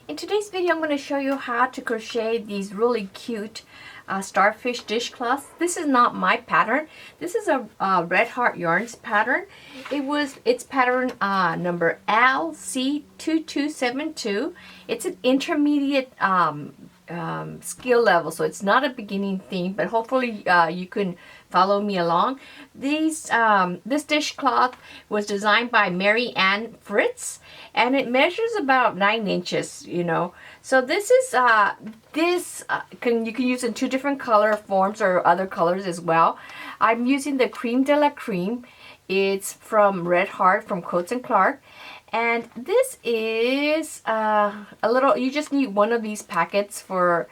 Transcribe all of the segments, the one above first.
In today's video, I'm going to show you how to crochet these really cute starfish dishcloths. This is not my pattern. This is a Red Heart Yarns pattern. It's pattern number LC2272. It's an intermediate skill level, so it's not a beginning theme, but hopefully you can follow me along. This dishcloth was designed by Mary Ann Fritz, and it measures about 9 inches, So this is you can use in 2 different color forms or other colors as well. I'm using the Cream de la Cream. It's from Red Heart from Coats and Clark. And this is you just need one of these packets for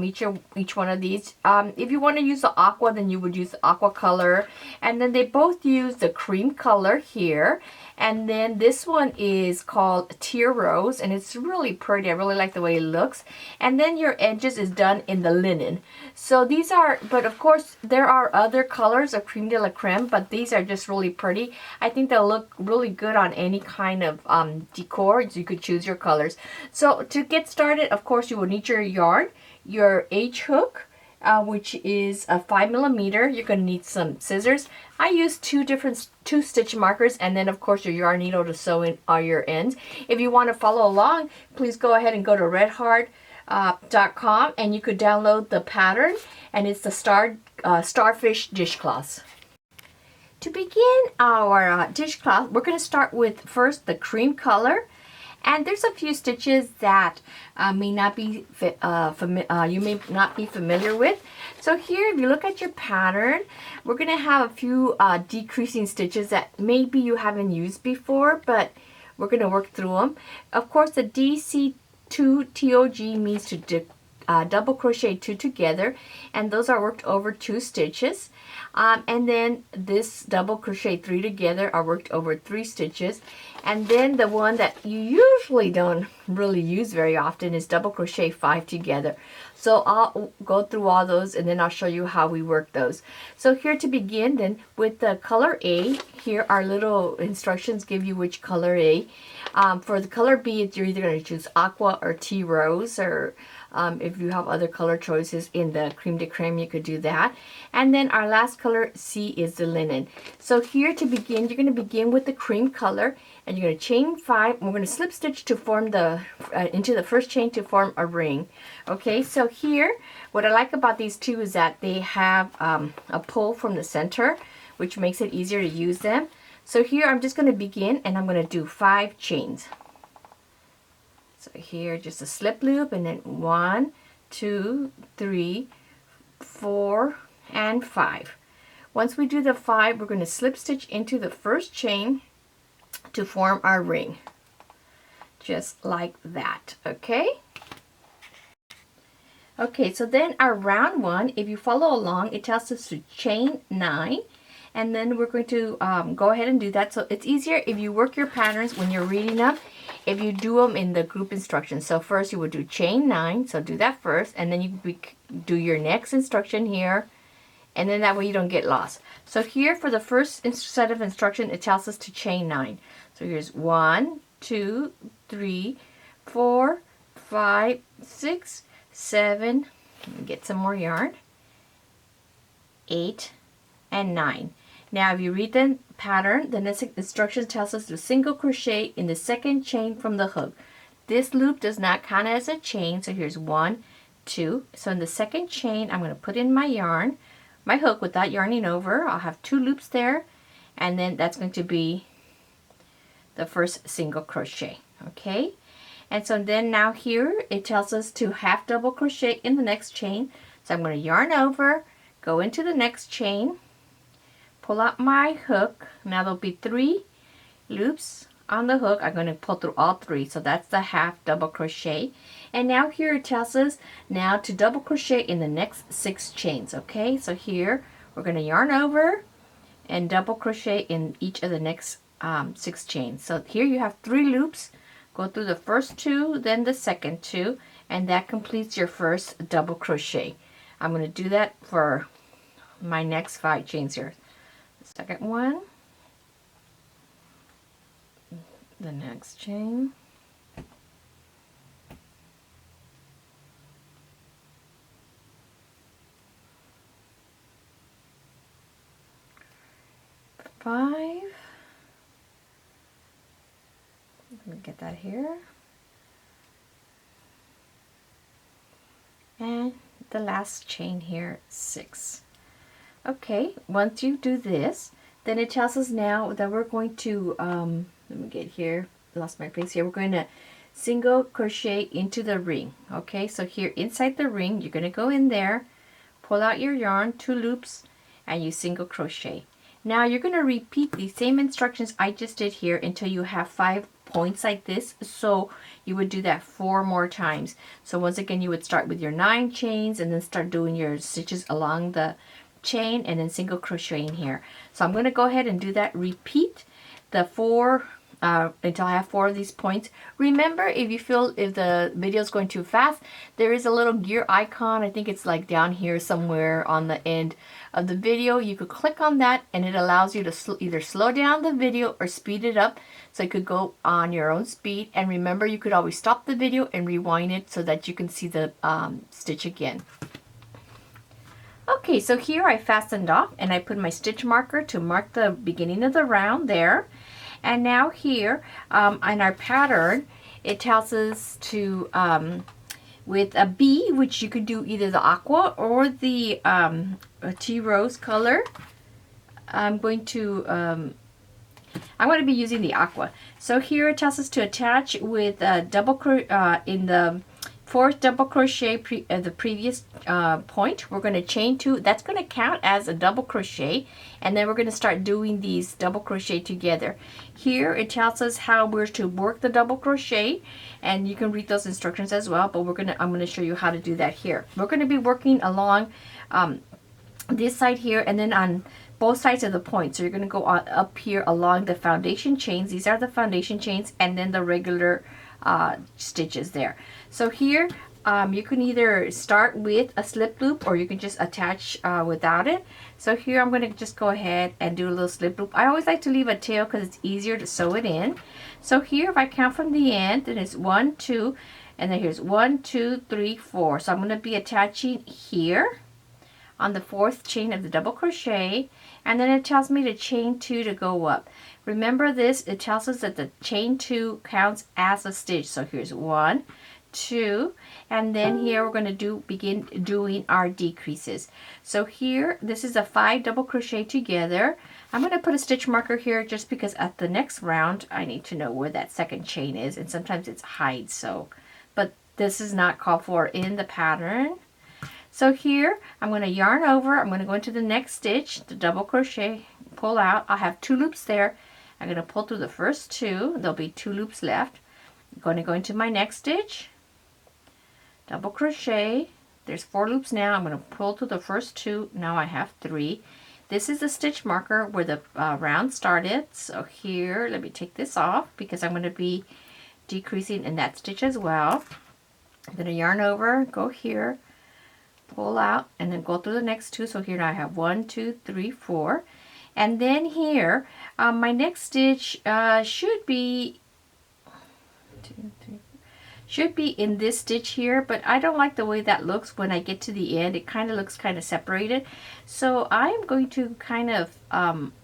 each one of these. If you want to use the aqua, then you would use the aqua color. And then they both use the cream color here. And then this one is called Tear Rose, and it's really pretty. I really like the way it looks. And then your edges is done in the linen. So these are, but of course there are other colors of Creme de la Creme, but these are just really pretty. I think they'll look really good on any kind of decor. So you could choose your colors. So to get started, of course, you will need your yarn, your H hook, which is a 5mm. You're going to need some scissors. I use two stitch markers, and then of course your yarn needle to sew in all your ends. If you want to follow along, please go ahead and go to redheart.com and you could download the pattern, and it's the Starfish dishcloths. To begin our dishcloth, we're going to start with first the cream color. And there's a few stitches that you may not be familiar with. So here, if you look at your pattern, we're going to have a few decreasing stitches that maybe you haven't used before, but we're going to work through them. Of course, the DC2TOG means to double crochet 2 together, and those are worked over 2 stitches. And then this double crochet 3 together are worked over 3 stitches. And then the one that you usually don't really use very often is double crochet 5 together. So I'll go through all those, and then I'll show you how we work those. So here to begin, then with the color A, here our little instructions give you which color A. For the color B, you're either going to choose aqua or tea rose, or if you have other color choices in the Creme de Creme, you could do that. And then our last color, C, is the linen. So here to begin, you're going to begin with the cream color, and you're going to chain 5, and we're going to slip stitch to form into the first chain to form a ring. Okay, so here, what I like about these two is that they have a pull from the center, which makes it easier to use them. So here, I'm just going to begin, and I'm going to do 5 chains. So here, just a slip loop, and then 1, 2, 3, 4, and 5. Once we do the 5, we're going to slip stitch into the first chain to form our ring. Just like that, okay? Okay, so then our round 1, if you follow along, it tells us to chain 9. And then we're going to go ahead and do that. So it's easier if you work your patterns when you're reading them, if you do them in the group instructions. So first you would do chain 9, so do that first, and then you do your next instruction here, and then that way you don't get lost. So here for the first set of instruction, it tells us to chain 9. So here's 1, 2, 3, 4, 5, 6, 7, get some more yarn, 8, and 9. Now if you read the pattern, the next instruction tells us to single crochet in the second chain from the hook. This loop does not count as a chain, so here's 1, 2. So in the second chain, I'm going to put in my yarn, my hook without yarning over. I'll have 2 loops there, and then that's going to be the first single crochet. Okay, and so then now here it tells us to half double crochet in the next chain. So I'm going to yarn over, go into the next chain, pull out my hook. Now there'll be 3 loops on the hook. I'm going to pull through all 3, so that's the half double crochet. And now here it tells us now to double crochet in the next 6 chains. Okay, so here we're going to yarn over and double crochet in each of the next 6 chains. So here you have 3 loops. Go through the first 2, then the second 2, and that completes your first double crochet. I'm going to do that for my next 5 chains here. The second one, the next chain, 5. Let me get that here. And the last chain here, 6. Okay, once you do this, then it tells us now that we're going to, let me get here, lost my place here. We're going to single crochet into the ring. Okay, so here inside the ring, you're going to go in there, pull out your yarn, 2 loops, and you single crochet. Now you're going to repeat the same instructions I just did here until you have 5 points like this. So you would do that 4 more times. So once again, you would start with your 9 chains and then start doing your stitches along the chain and then single crocheting here. So I'm going to go ahead and do that. Repeat the 4 until I have 4 of these points. Remember, if you feel if the video is going too fast, there is a little gear icon. I think it's like down here somewhere on the end of the video. You could click on that and it allows you to either slow down the video or speed it up, so you could go on your own speed. And remember, you could always stop the video and rewind it so that you can see the stitch again. Okay, so here I fastened off and I put my stitch marker to mark the beginning of the round there. And now here in our pattern, it tells us to, with a B, which you could do either the aqua or the tea rose color. I'm going to be using the aqua. So here it tells us to attach with a double in the 4th double crochet the previous point. We're going to chain 2. That's going to count as a double crochet, and then we're going to start doing these double crochet together. Here it tells us how we're to work the double crochet, and you can read those instructions as well, but I'm going to show you how to do that here. We're going to be working along this side here and then on both sides of the point. So you're going to go on up here along the foundation chains. These are the foundation chains, and then the regular stitches there. So here you can either start with a slip loop or you can just attach without it. So here I'm going to just go ahead and do a little slip loop. I always like to leave a tail because it's easier to sew it in. So here if I count from the end, then it's 1, 2, and then here's 1, 2, 3, 4. So I'm going to be attaching here on the 4th chain of the double crochet, and then it tells me to chain 2 to go up. Remember this, it tells us that the chain 2 counts as a stitch. So here's 1, 2, and then here we're going to begin doing our decreases. So here, this is a 5 double crochet together. I'm going to put a stitch marker here just because at the next round I need to know where that 2nd chain is, and sometimes it's hides. So, but this is not called for in the pattern. So here I'm going to yarn over. I'm going to go into the next stitch, the double crochet, pull out. I'll have 2 loops there. I'm going to pull through the first 2. There'll be 2 loops left. I'm going to go into my next stitch, double crochet. There's 4 loops now. I'm going to pull through the first 2. Now I have 3. This is the stitch marker where the round started. So here, let me take this off because I'm going to be decreasing in that stitch as well. I'm going to yarn over, go here, pull out, and then go through the next 2. So here now I have 1, 2, 3, 4. And then here, my next stitch should be in this stitch here, but I don't like the way that looks when I get to the end. It kind of looks kind of separated. So I'm going to kind of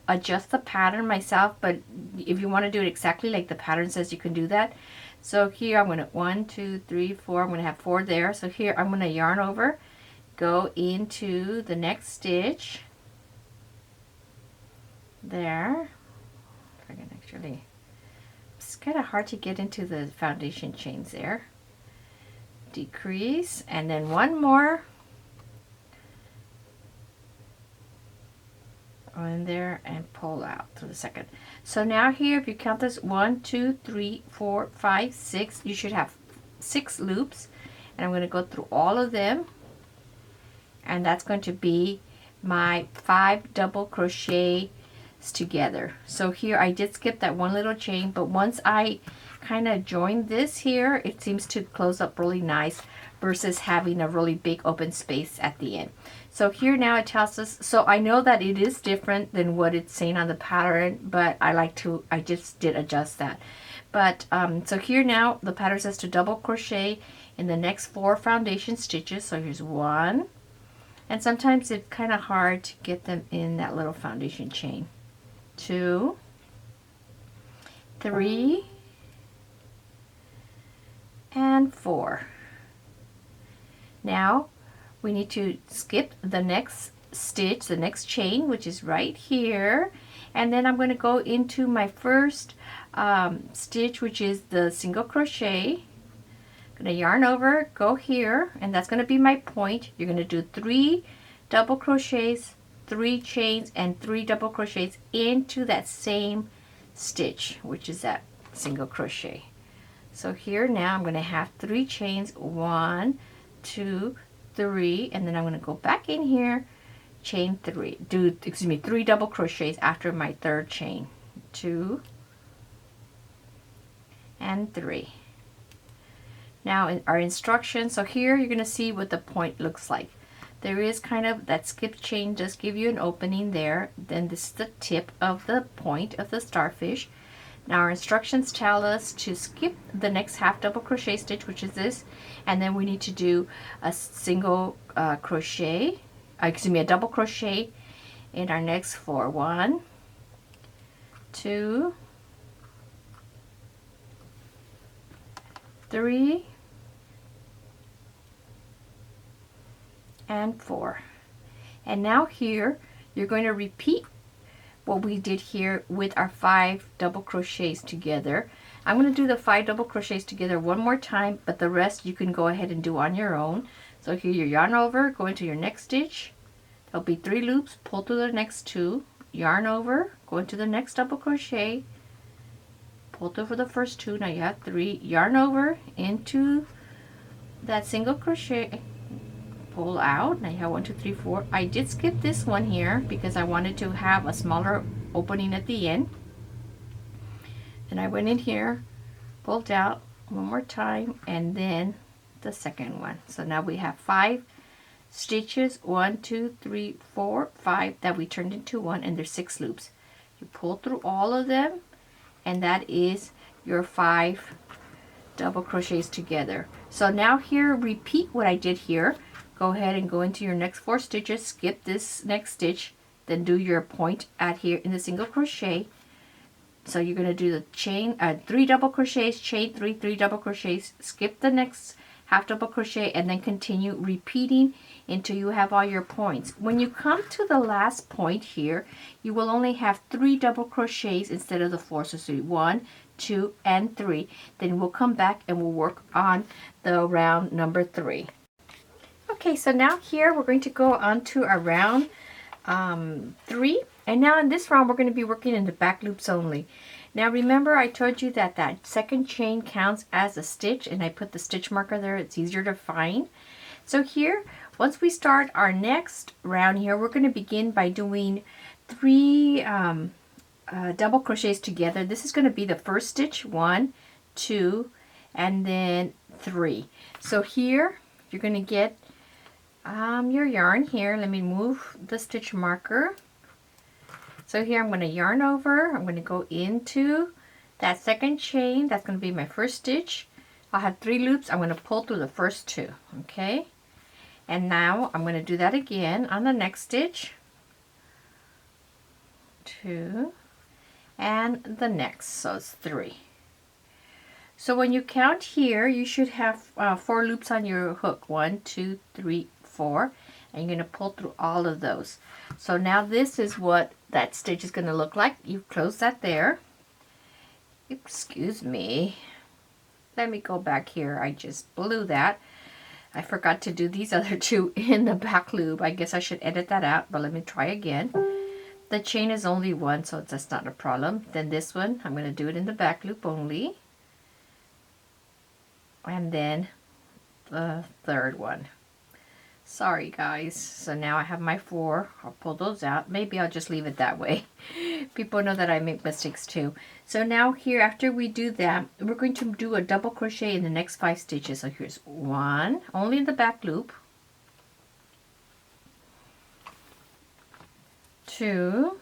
adjust the pattern myself, but if you want to do it exactly like the pattern says, you can do that. So here I'm going to 1, 2, 3, 4. I'm going to have 4 there. So here I'm going to yarn over, go into the next stitch there. If I can actually, it's kind of hard to get into the foundation chains there. Decrease, and then 1 more, go in there and pull out through the 2nd. So now here, if you count this 1, 2, 3, 4, 5, 6, you should have 6 loops, and I'm going to go through all of them, and that's going to be my 5 double crochet together. So here I did skip that 1 little chain, but once I kind of join this here, it seems to close up really nice versus having a really big open space at the end. So here now it tells us, so I know that it is different than what it's saying on the pattern, but I just did adjust that. But so here now the pattern says to double crochet in the next 4 foundation stitches. So here's 1, and sometimes it's kind of hard to get them in that little foundation chain. 2, 3, and 4. Now we need to skip the next stitch, the next chain, which is right here, and then I'm going to go into my first stitch, which is the single crochet. I'm going to yarn over, go here, and that's going to be my point. You're going to do 3 double crochets, 3 chains, and 3 double crochets into that same stitch, which is that single crochet. So here now I'm going to have 3 chains, 1, 2, 3, and then I'm going to go back in here, chain 3, 3 double crochets after my 3rd chain, 2 and 3. Now in our instructions, so here you're going to see what the point looks like. There is kind of that skip chain, just give you an opening there. Then this is the tip of the point of the starfish. Now our instructions tell us to skip the next half double crochet stitch, which is this, and then we need to do a single crochet, a double crochet in our next 4. 1, 2, 3, and 4. And now here you're going to repeat what we did here with our 5 double crochets together. I'm going to do the 5 double crochets together one more time, but the rest you can go ahead and do on your own. So here you yarn over, go into your next stitch. There'll be 3 loops, pull through the next 2, yarn over, go into the next double crochet, pull through for the first 2. Now you have 3, yarn over into that single crochet, pull out. Now you have 1, 2, 3, 4. I did skip this one here because I wanted to have a smaller opening at the end. And I went in here, pulled out one more time, and then the second one. So now we have 5 stitches, 1, 2, 3, 4, 5 that we turned into 1, and there's 6 loops. You pull through all of them, and that is your 5 double crochets together. So now here, repeat what I did here. Go ahead and go into your next 4 stitches, skip this next stitch, then do your point at here in the single crochet. So you're going to do the chain, 3 double crochets, chain 3, 3 double crochets, skip the next half double crochet, and then continue repeating until you have all your points. When you come to the last point here, you will only have 3 double crochets instead of the 4. So 1, 2, and 3. Then we'll come back and we'll work on the round number 3. Okay, so now here we're going to go on to our round 3, and now in this round we're going to be working in the back loops only. Now remember I told you that that second chain counts as a stitch, and I put the stitch marker there, it's easier to find. So here, once we start our next round here, we're going to begin by doing 3 double crochets together. This is going to be the first stitch, 1, 2, and then 3. So here you're going to get your yarn here. Let me move the stitch marker. So here I'm going to yarn over, I'm going to go into that second chain, that's going to be my first stitch. I'll have 3 loops, I'm going to pull through the first 2, okay? And now I'm going to do that again on the next stitch, 2, and the next, so it's 3. So when you count here, you should have 4 loops on your hook, 1, 2, 3, 4, and you're going to pull through all of those. So now this is what that stitch is going to look like. You close that there. Excuse me. Let me go back here. I just blew that. I forgot to do these other 2 in the back loop. I guess I should edit that out, but let me try again. The chain is only 1, so that's not a problem. Then this one, I'm going to do it in the back loop only. And then the third one. Sorry guys. So now I have my 4. I'll pull those out. Maybe I'll just leave it that way. People know that I make mistakes too. So now here, after we do that, we're going to do a double crochet in the next 5 stitches. So here's 1, only in the back loop, 2,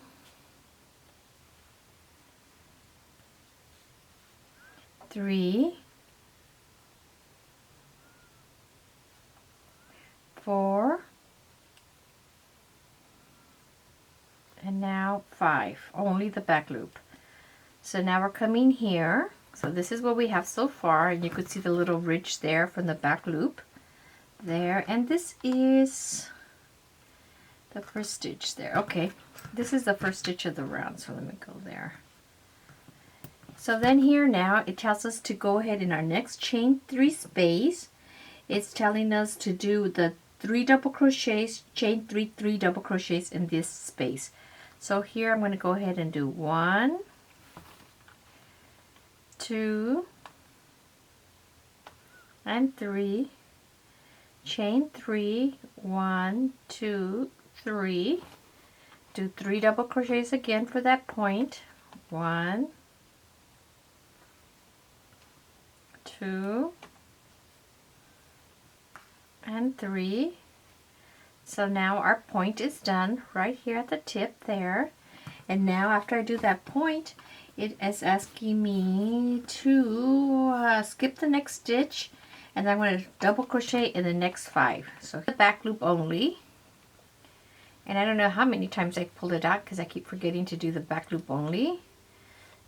3, 4, and now 4, 5, only the back loop. So now we're coming here. So this is what we have so far, and you could see the little ridge there from the back loop there, and this is the first stitch there. Okay, this is the first stitch of the round, so let me go there. So then here now it tells us to go ahead in our next chain 3 space. It's telling us to do the 3 double crochets, chain 3 3 double crochets in this space. So here I'm going to go ahead and do 1, 2, and 3, chain 3, 1, 2, 3, do 3 double crochets again for that point, 1, 2, and 3. So now our point is done right here at the tip there, and now after I do that point, it is asking me to skip the next stitch, and I'm going to double crochet in the next 5. So the back loop only, and I don't know how many times I pulled it out because I keep forgetting to do the back loop only.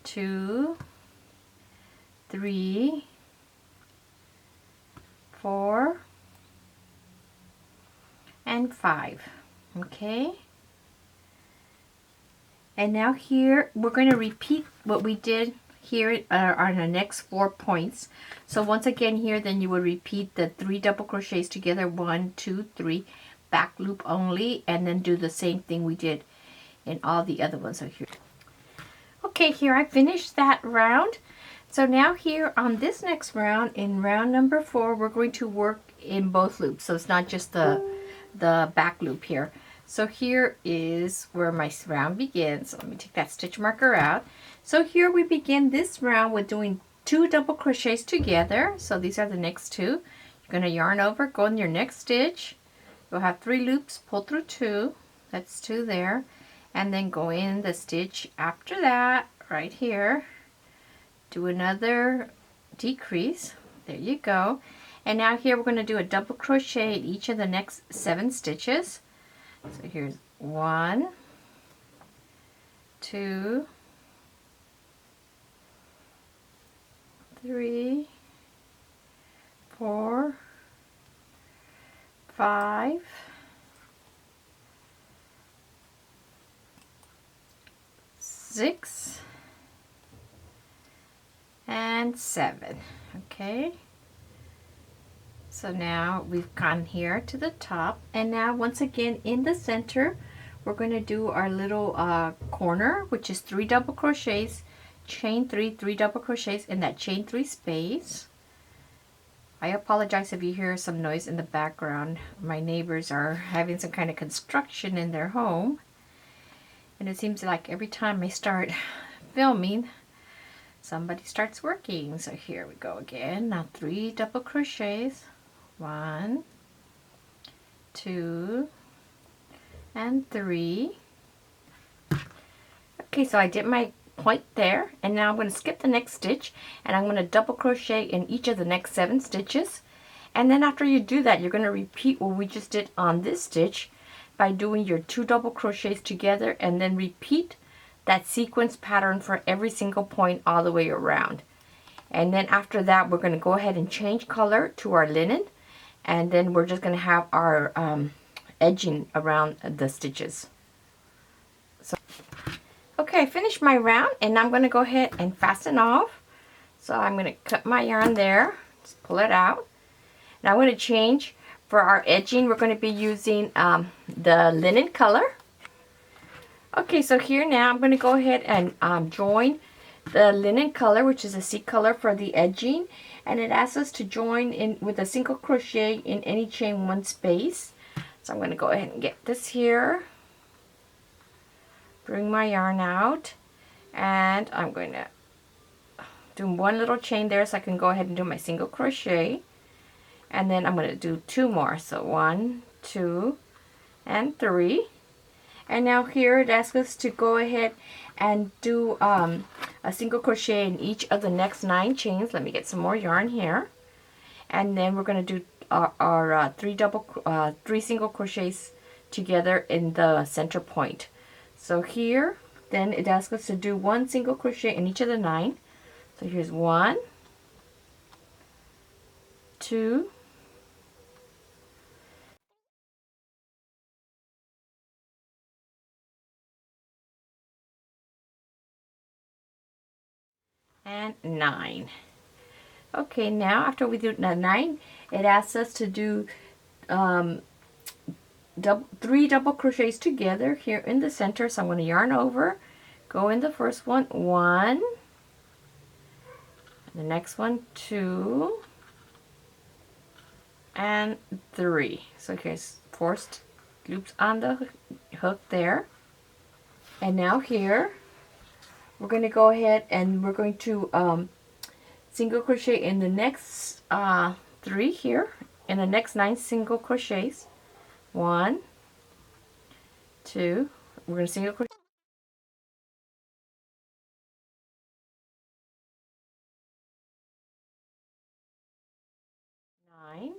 2, 3, 4, and 5. Okay, and now here we're going to repeat what we did here on the next 4 points. So once again here, then you will repeat the 3 double crochets together, 1, 2, 3, back loop only, and then do the same thing we did in all the other ones. So here, okay, here I finished that round. So now here on this next round, in round number 4, we're going to work in both loops. So it's not just the back loop here. So here is where my round begins. So let me take that stitch marker out. So here we begin this round with doing 2 double crochets together. So these are the next 2. You're going to yarn over, go in your next stitch. You'll have 3 loops, pull through 2. That's 2 there. And then go in the stitch after that, right here. Do another decrease. There you go. And now here we're going to do a double crochet in each of the next 7 stitches. So here's 1, 2, 3, 4, 5, 6, and 7. Okay. So now we've gone here to the top, and now once again in the center we're going to do our little corner, which is 3 double crochets, chain 3 3 double crochets in that chain 3 space. I apologize if you hear some noise in the background. My neighbors are having some kind of construction in their home, and it seems like every time I start filming, somebody starts working. So here we go again. Now 3 double crochets, 1, 2, and 3. Okay, so I did my point there, and now I'm going to skip the next stitch, and I'm going to double crochet in each of the next 7 stitches. And then after you do that, you're going to repeat what we just did on this stitch by doing your 2 double crochets together, and then repeat that sequence pattern for every single point all the way around. And then after that, we're going to go ahead and change color to our linen, and then we're just going to have our edging around the stitches. So, okay, I finished my round, and I'm going to go ahead and fasten off. So I'm going to cut my yarn there, just pull it out. Now I'm going to change for our edging. We're going to be using the linen color. Okay, so here now I'm going to go ahead and join the linen color, which is a seed color, for the edging, and it asks us to join in with a single crochet in any chain 1 space. So I'm going to go ahead and get this here, bring my yarn out, and I'm going to do 1 little chain there so I can go ahead and do my single crochet, and then I'm going to do 2 more. So 1, 2, and 3. And now here it asks us to go ahead and do a single crochet in each of the next 9 chains. Let me get some more yarn here, and then we're going to do our 3 single crochets together in the center point. So here then it asks us to do 1 single crochet in each of the 9. So here's 1, 2, and 9. Okay, now after we do 9, it asks us to do 3 double crochets together here in the center. So I'm going to yarn over, go in the first one, 1, the next one, 2, and 3. So here's 4 loops on the hook there. And now here we're going to go ahead and we're going to single crochet in the next 3 here, in the next 9 single crochets. 1, 2, we're going to single crochet, 9,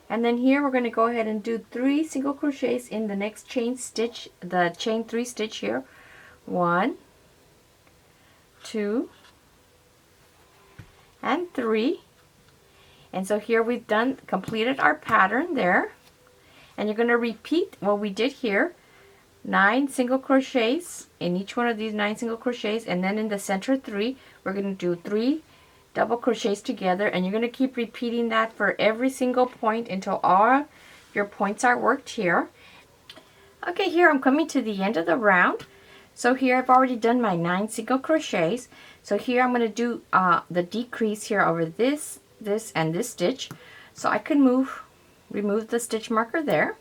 and then here we're going to go ahead and do 3 single crochets in the next chain stitch, the chain 3 stitch here. 1, 2, and 3. And so here we've completed our pattern there, and you're going to repeat what we did here, 9 single crochets in each one of these 9 single crochets, and then in the center 3 we're going to do 3 double crochets together, and you're going to keep repeating that for every single point until all your points are worked here. Okay, here I'm coming to the end of the round. So here I've already done my 9 single crochets. So here I'm going to do the decrease here over this, and this stitch. So I can remove the stitch marker there.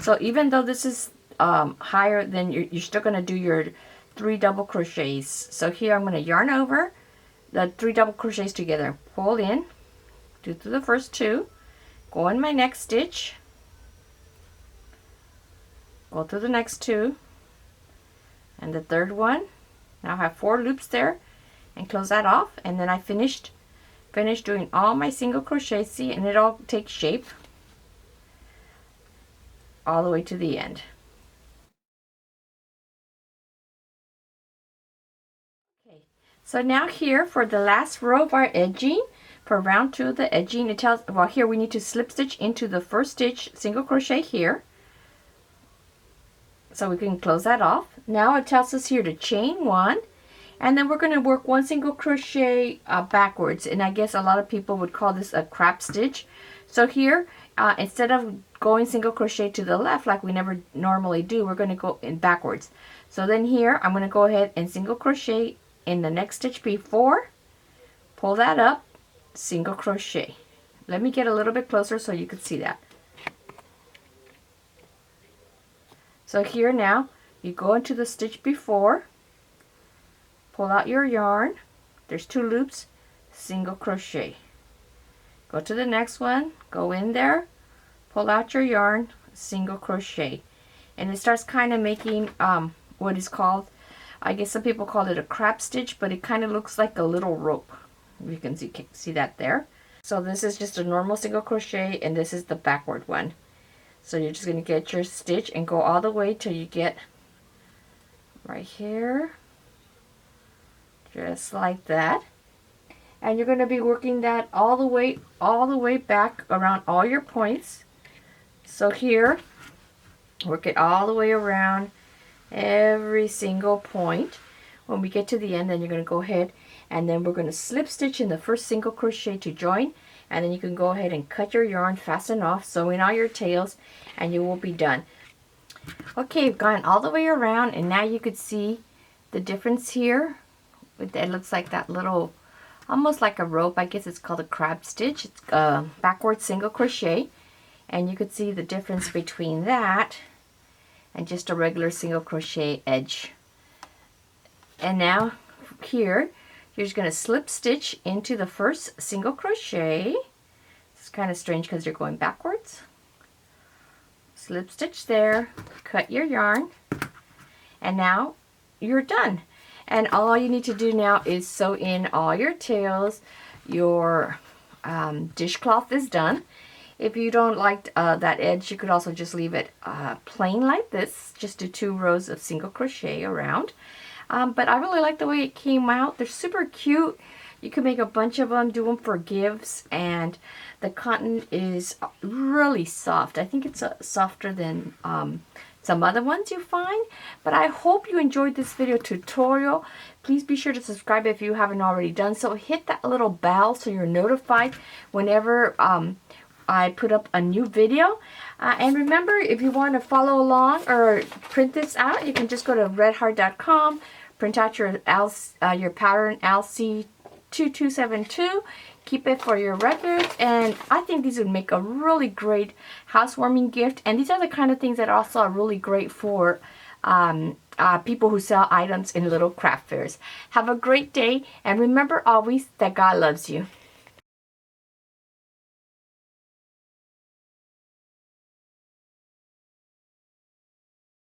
So even though this is higher, then you're still going to do your 3 double crochets. So here I'm going to yarn over the 3 double crochets together, pull in, do through the first 2, go in my next stitch, go through the next 2, and the third one. Now I have 4 loops there, and close that off, and then I finished doing all my single crochets. See, and it all takes shape all the way to the end. Okay, so now here for the last row of our edging, for round 2 of the edging, it tells, well, here we need to slip stitch into the first stitch, single crochet here, so we can close that off. Now it tells us here to chain 1, and then we're going to work 1 single crochet backwards, and I guess a lot of people would call this a crab stitch. So here instead of going single crochet to the left like we never normally do, we're going to go in backwards. So then here I'm going to go ahead and single crochet in the next stitch before, pull that up, single crochet. Let me get a little bit closer so you can see that. So here now you go into the stitch before, pull out your yarn, there's 2 loops, single crochet. Go to the next one, go in there, pull out your yarn, single crochet. And it starts kind of making what is called, I guess some people call it a crab stitch, but it kind of looks like a little rope. You can see that there. So this is just a normal single crochet, and this is the backward one. So you're just going to get your stitch and go all the way till you get right here, just like that. And you're going to be working that all the way back around all your points. So here, work it all the way around every single point. When we get to the end, then you're going to go ahead and then we're going to slip stitch in the first single crochet to join, and then you can go ahead and cut your yarn, fasten off, sew in all your tails, and you will be done. Okay, you've gone all the way around, and now you could see the difference here. It looks like that little, almost like a rope. I guess it's called a crab stitch. It's backward single crochet, and you could see the difference between that and just a regular single crochet edge. And now here you're just going to slip stitch into the first single crochet. It's kind of strange because you're going backwards. Slip stitch there, cut your yarn, and now you're done. And all you need to do now is sew in all your tails. Your dishcloth is done. If you don't like that edge, you could also just leave it plain like this. Just do 2 rows of single crochet around. But I really like the way it came out. They're super cute. You can make a bunch of them, do them for gifts, and the cotton is really soft. I think it's softer than some other ones you find. But I hope you enjoyed this video tutorial. Please be sure to subscribe if you haven't already done so. Hit that little bell so you're notified whenever I put up a new video. And remember, if you want to follow along or print this out, you can just go to redheart.com, print out your pattern LC2272, keep it for your records, and I think these would make a really great housewarming gift. And these are the kind of things that also are really great for people who sell items in little craft fairs. Have a great day, and remember always that God loves you.